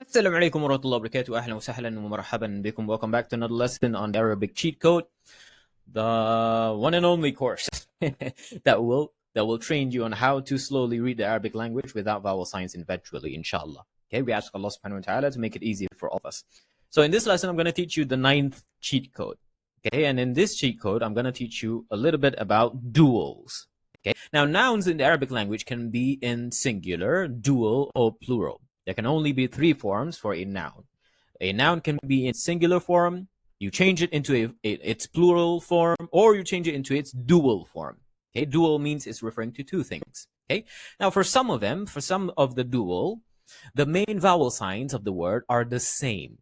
Assalamu alaikum wa rahmatullahi wa barakatuh. Ahlan wa sahlan wa marhaban bikum. Welcome back to another lesson on the Arabic cheat code, the one and only course that will train you on how to slowly read the Arabic language without vowel signs eventually, inshallah. Okay, we ask Allah subhanahu wa ta'ala to make it easier for all of us. So in this lesson, I'm going to teach you the 9th cheat code. Okay, and in this cheat code, I'm going to teach you a little bit about duals. Okay, now nouns in the Arabic language can be in singular, dual, or plural. There can only be 3 forms for a noun. A noun can be in singular form, you change it into its plural form, or you change it into its dual form. Okay, dual means it's referring to 2 things. Okay, now for some of the dual, the main vowel signs of the word are the same.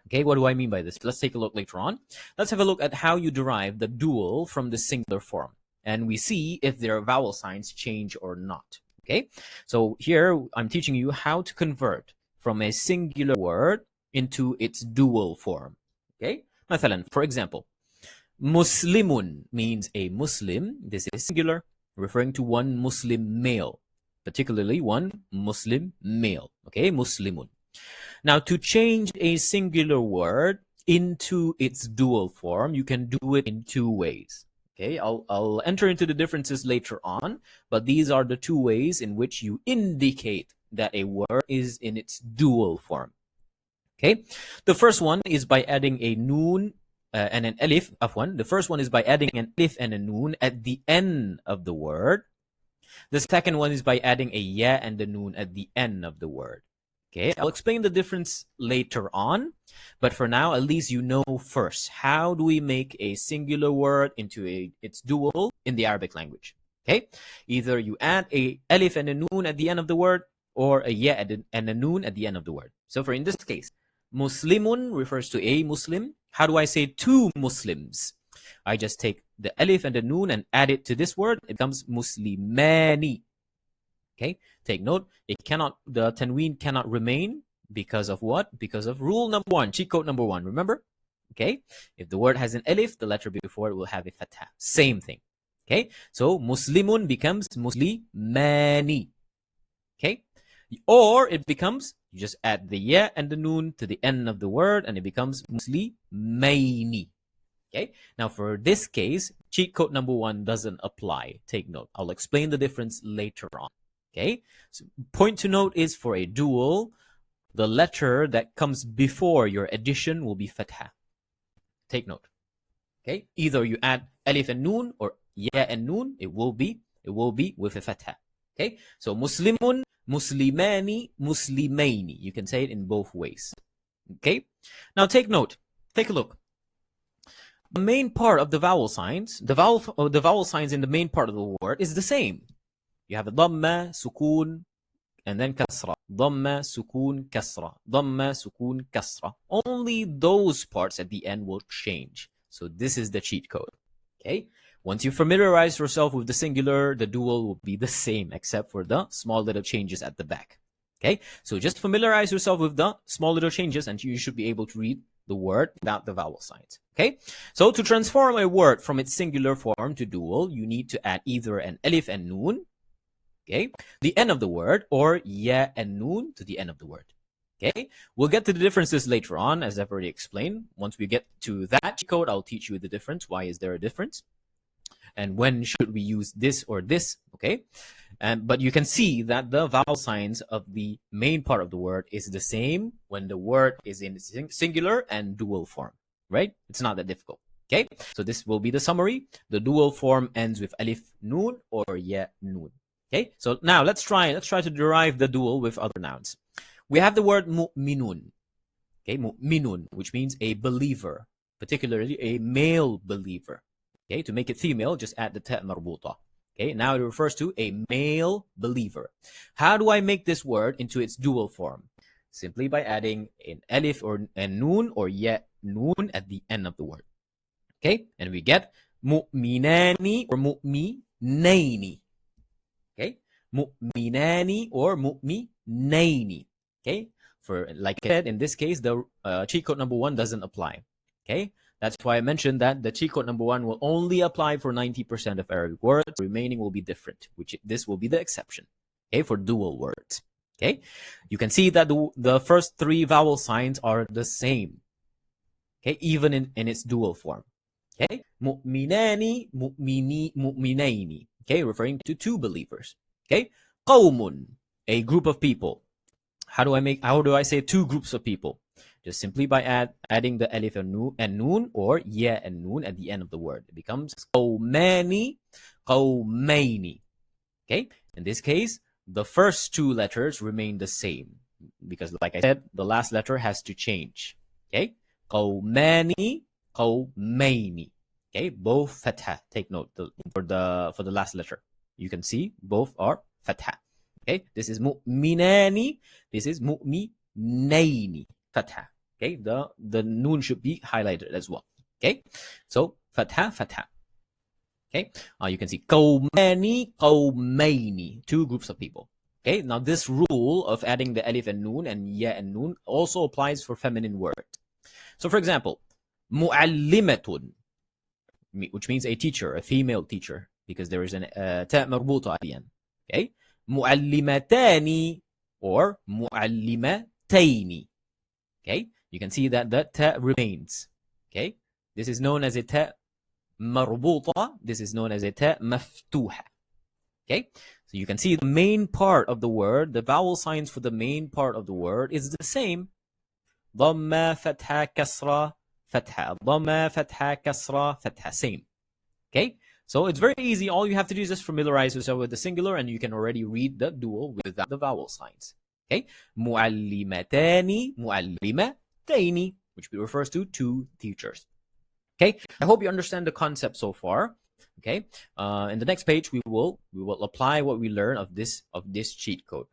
Okay, what do I mean by this? Let's take a look later on. Let's have a look at how you derive the dual from the singular form, and we see if their vowel signs change or not. Okay, so here I'm teaching you how to convert from a singular word into its dual form. Okay, مثلا, for example, Muslimun means a Muslim. This is singular, referring to one Muslim male, particularly one Muslim male. Okay, Muslimun. Now, to change a singular word into its dual form, you can do it in 2 ways. Okay, I'll enter into the differences later on, but these are the 2 ways in which you indicate that a word is in its dual form. Okay, the first one is by adding a noon and an alif. The first one is by adding an alif and a noon at the end of the word. The second one is by adding a ya and a noon at the end of the word. Okay, I'll explain the difference later on, but for now, at least you know first, how do we make a singular word into its dual in the Arabic language? Okay, either you add a alif and a noon at the end of the word, or a ya and a noon at the end of the word. So for in this case, Muslimun refers to a Muslim. How do I say 2 Muslims? I just take the alif and the noon and add it to this word. It becomes Muslimani. Okay, take note, the tanween cannot remain because of what? Because of rule number 1, cheat code number 1, remember? Okay, if the word has an alif, the letter before it will have a fatha. Same thing. Okay, so Muslimun becomes Muslimani. Okay, or it becomes, you just add the ya and the noon to the end of the word and it becomes Muslimaini. Okay, now for this case, cheat code number 1 doesn't apply. Take note, I'll explain the difference later on. Okay, so point to note is for a dual, the letter that comes before your addition will be fatha. Take note. Okay, either you add alif and noon or ya and noon, it will be with a fatha. Okay, so Muslimun, Muslimani, Muslimaini. You can say it in both ways. Okay, now take note. Take a look. The main part of the vowel signs, the vowel signs in the main part of the word is the same. You have a dhamma, sukun, and then kasra. Dhamma, sukun, kasra. Dhamma, sukun, kasra. Only those parts at the end will change. So this is the cheat code. Okay? Once you familiarize yourself with the singular, the dual will be the same, except for the small little changes at the back. Okay? So just familiarize yourself with the small little changes, and you should be able to read the word without the vowel signs. Okay? So to transform a word from its singular form to dual, you need to add either an alif and noon, okay, the end of the word, or ya and noon to the end of the word. Okay, we'll get to the differences later on, as I've already explained. Once we get to that code, I'll teach you the difference. Why is there a difference? And when should we use this or this? Okay, but you can see that the vowel signs of the main part of the word is the same when the word is in singular and dual form, right? It's not that difficult. Okay, so this will be the summary. The dual form ends with alif noon or ya noon. Okay, so now let's try to derive the dual with other nouns. We have the word mu'minun. Okay, mu'minun, which means a believer, particularly a male believer. Okay, to make it female, just add the ta' marbuta. Okay, now it refers to a male believer. How do I make this word into its dual form? Simply by adding an alif or a noon or ya noon at the end of the word. Okay, and we get mu'minani or mu'minaini. Okay, mu'minani or mu'minaini. Okay, for like I said, in this case, the cheat code number 1 doesn't apply. Okay, that's why I mentioned that the cheat code number 1 will only apply for 90% of Arabic words. The remaining will be different, which this will be the exception. Okay, for dual words. Okay, you can see that the first three vowel signs are the same. Okay, even in its dual form. Okay, mu'minani, mu'mini, mu'minaini. Okay, referring to two believers. Okay, qawmun, a group of people. How do I say two groups of people? Just simply by adding the alif and noon or ya and noon at the end of the word. It becomes qawmani, qawmaini. Okay, in this case, the first two letters remain the same because, like I said, the last letter has to change. Okay, qawmani, qawmaini. Okay, both fatha. Take note for the last letter. You can see both are fatha. Okay, this is mu'minani. This is mu'minaini. Fatha. Okay, the noon should be highlighted as well. Okay, so fatha, fatha. Okay, you can see qawmani, qawmaini, two groups of people. Okay, now this rule of adding the alif and noon and ya and noon also applies for feminine words. So, for example, mu'allimatun, which means a teacher, a female teacher, because there is an ta marbuta at the end. Okay, mu'allimatani or mu'allimataini. Okay, you can see that the ta remains. Okay, this is known as a ta marbuta. This is known as a ta maftuha. Okay, so you can see the main part of the word, the vowel signs for the main part of the word is the same. Dhamma, fatha, kasra, fatha. Dhamma, fatha, kasra, fatha. Same. Okay, so it's very easy. All you have to do is just familiarize yourself with the singular and you can already read the dual without the vowel signs. Okay, mu'allimatani, mu'allimataini, which refers to two teachers. Okay, I hope you understand the concept so far. Okay, in the next page we will apply what we learn of this cheat code.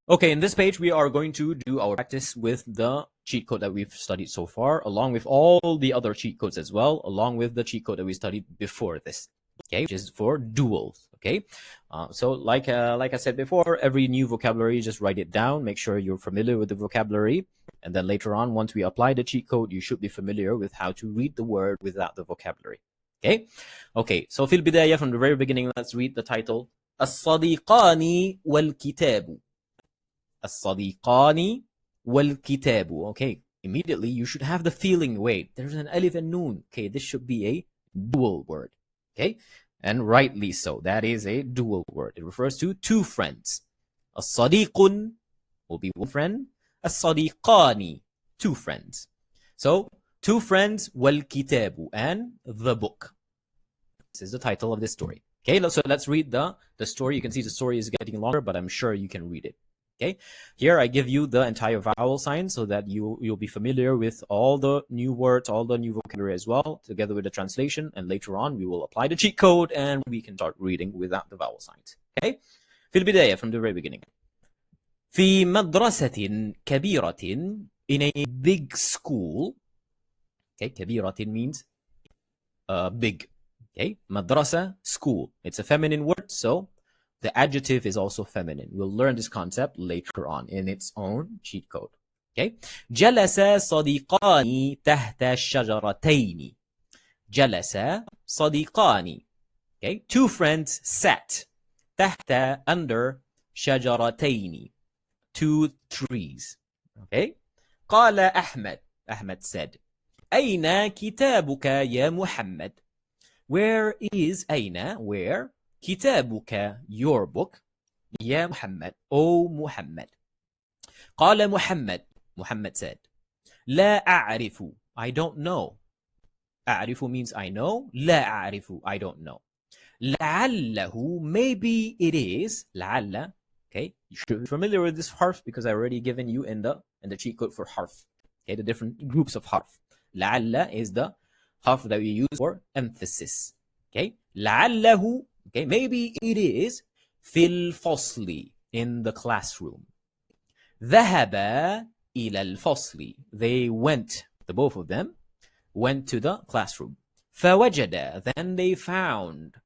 Okay, in this page we are going to do our practice with the cheat code that we've studied so far, along with all the other cheat codes as well, along with the cheat code that we studied before this. Okay, which is for duals. Okay, so like I said before, every new vocabulary, just write it down. Make sure you're familiar with the vocabulary. And then later on, once we apply the cheat code, you should be familiar with how to read the word without the vocabulary. Okay, so في البداية, from the very beginning, let's read the title. الصديقان والكتاب. الصديقان والكتاب. Okay, immediately you should have the feeling, wait, there's an alif and noon. Okay, this should be a dual word. Okay, and rightly so. That is a dual word. It refers to two friends. الصديق will be one friend. الصديقان, two friends. So, two friends, والكتاب, and the book. This is the title of this story. Okay, so let's read the story. You can see the story is getting longer, but I'm sure you can read it. Okay, here I give you the entire vowel sign so that you'll be familiar with all the new words, all the new vocabulary as well, together with the translation. And later on, we will apply the cheat code and we can start reading without the vowel signs. Okay, في البداية, from the very beginning. في مدرسة كبيرة, in a big school. Okay, كبيرة means big. Okay, madrasa, school. It's a feminine word, so the adjective is also feminine. We'll learn this concept later on in its own cheat code. Okay, جلس صديقان تحت الشجرتين. جلس صديقان. Okay, two friends sat تحت, under, شجرتين, two trees. Okay, قال أحمد. Ahmed said, أين كتابك يا محمد? Where is أين? Where? كتابك, your book. يا محمد, O Muhammad. قال محمد. Muhammad said, لا أعرف. I don't know. أعرف means I know. لا أعرف, I don't know. لعله, maybe it is. لعل. Okay, you should be familiar with this harf because I already given you in the cheat code for harf. Okay, the different groups of harf. لعل is the harf that we use for emphasis. Okay, لعله. Okay, maybe it is. في الفصل, in the classroom. ذهب إلى الفصل. They went, the both of them went to the classroom. فوجد, then they found.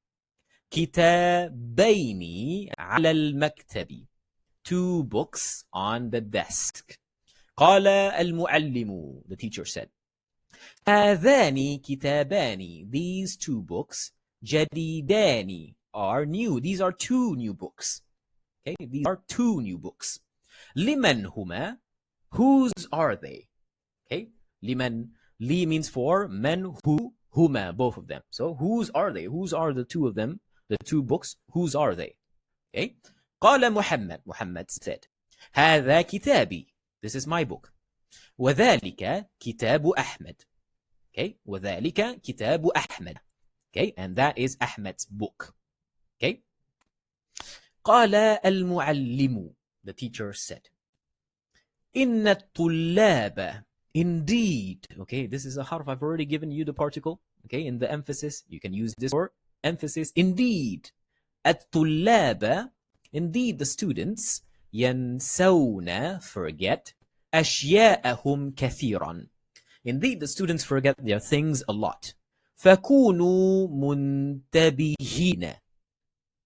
كتابين على المكتب, two books on the desk. قال المعلم, the teacher said, هذان كتابان, these two books, جديدان, are new. These are two new books. Okay, these are 2 new books. Liman huma, whose are they? Okay, liman, li means for, men, who, huma, both of them. So whose are they? Whose are the 2 of them? The 2 books, whose are they? Okay, قال محمد, Muhammad said, هذا كتابي, this is my book. وذلك كتاب أحمد. Okay, وذلك كتاب أحمد. Okay, and that is Ahmed's book. Okay, قال المعلم, the teacher said, إن الطلاب, indeed. Okay, this is a harf. I've already given you the particle. Okay, in the emphasis, you can use this for emphasis. Indeed, الطلاب, indeed the students, ينسون, forget, أشياءهم كثيرا. Indeed, the students forget their things a lot. فكونوا منتبهين.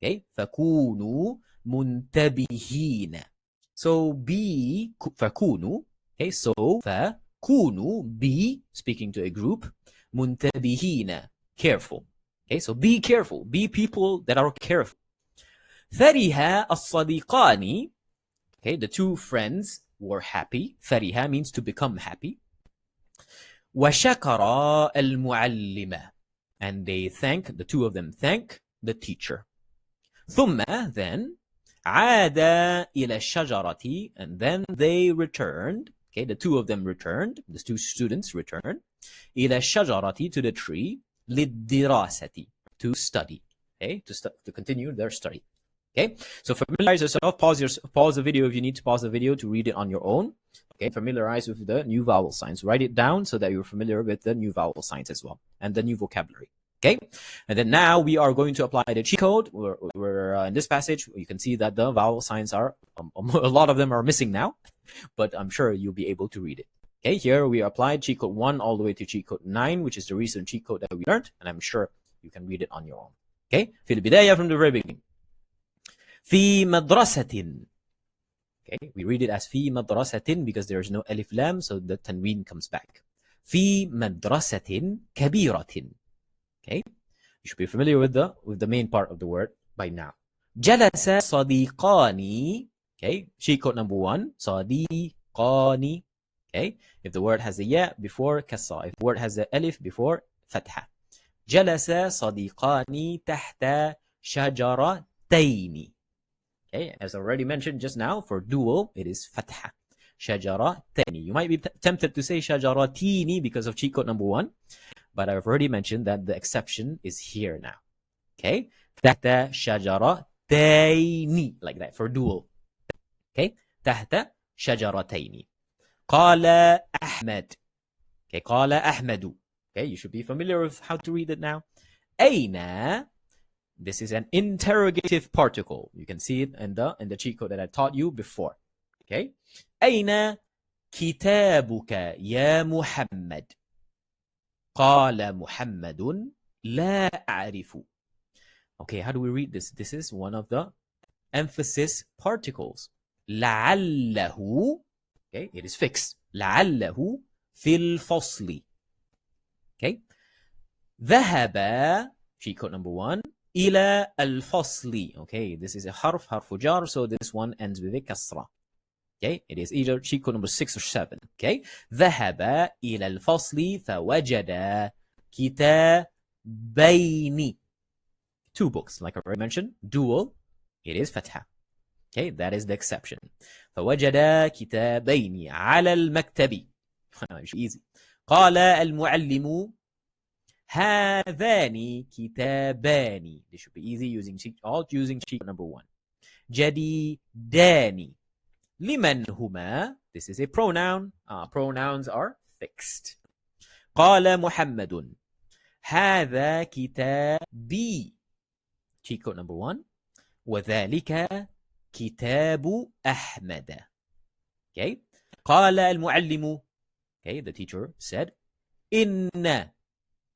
Okay, فكونوا منتبهين. So be, فكونوا. Okay, so فكونوا, be, speaking to a group. منتبهين, careful. Okay, so be careful. Be people that are careful. فرح الصديقان. Okay, the 2 friends were happy. فرح means to become happy. وشكر المعلم, and they thank, the 2 of them thank the teacher. ثم, then, عاد إلى الشجرة, and then they returned. Okay, the 2 of them returned, the 2 students returned. إلى الشجرة, to the tree. للدراسة, to study. Okay, to continue their study. Okay, so familiarize yourself. Pause the video if you need to pause the video to read it on your own. Okay, familiarize with the new vowel signs. Write it down so that you're familiar with the new vowel signs as well and the new vocabulary. Okay, and then now we are going to apply the cheat code. We're in this passage. You can see that the vowel signs are a lot of them are missing now, but I'm sure you'll be able to read it. Okay, here we applied cheat code 1 all the way to cheat code 9, which is the recent cheat code that we learned, and I'm sure you can read it on your own. Okay, في البداية, from the very beginning. في مدرسة. Okay, we read it as في مدرسة because there is no alif lam, so the tanween comes back. في مدرسة كبيرة. Okay, you should be familiar with the main part of the word by now. جلس صديقان. Okay, cheat code number 1, صديقان. Okay, if the word has a ya before kasra, if the word has the alif before fatha. جلس صديقان تحت شجرتين. Okay, as already mentioned just now, for dual, it is fatha. شجرتين. You might be tempted to say shajaratini because of cheat code number 1, but I've already mentioned that the exception is here now. Okay, تحت شجرتين, like that, for dual. Okay, تحت شجرتين. قال أحمد. Okay, قال أحمد. Okay, you should be familiar with how to read it now. أين, this is an interrogative particle. You can see it in the cheat code that I taught you before. Okay, أين كتابك يا محمد. قال محمد لا أعرف. Okay, how do we read this? This is one of the emphasis particles. لعله. Okay, it is fixed. لعله في الفصل. Okay, ذهب, cheat code number 1, إلى الفصل. Okay, this is a حرف جار, so this one ends with a kasra. Okay, it is either cheat code number 6 or 7. Okay, ذهب إلى الفصل فوجد كتابين. 2 books, like I already mentioned. Dual, it is fatha. Okay, that is the exception. فوجد كتابين على المكتب. Easy. قال المعلم هذان كتابان. This should be easy using cheat number 1. جديدان. لمن هما. This is a pronoun. Pronouns are fixed. قال محمد هذا كتابي. Cheat code number 1. وذلك كتاب أحمد. Okay. قال المعلم. Okay, the teacher said, إن.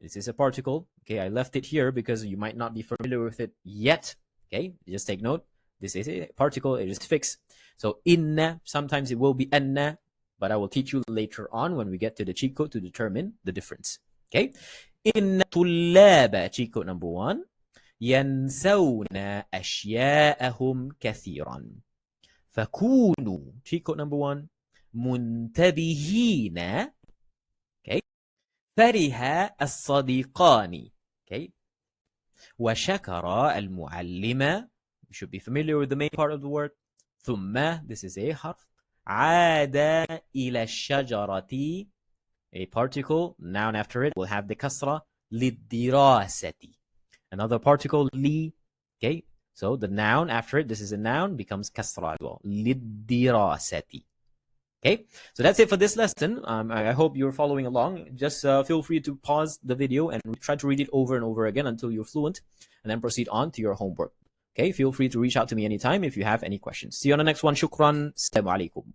This is a particle. Okay, I left it here because you might not be familiar with it yet. Okay, just take note. This is a particle. It is fixed. So inna, sometimes it will be anna, but I will teach you later on when we get to the cheat code to determine the difference. Okay, inna tullaba, cheat code number 1. ينسون أشياءهم كثيرا. فكونوا, cheat code number 1, منتبهين. Okay. فرح الصديقان. Okay. وشكر المعلم. You should be familiar with the main part of the word. ثم, this is a حرف. عاد إلى الشجرة. A particle, noun after it will have the kasra. للدراسة. Another particle, li. Okay. So the noun after it, this is a noun, becomes kasra as well. للدراسة. Okay, so that's it for this lesson. I hope you're following along. Just feel free to pause the video and try to read it over and over again until you're fluent, and then proceed on to your homework. Okay, feel free to reach out to me anytime if you have any questions. See you on the next one. Shukran. Assalamu alaikum.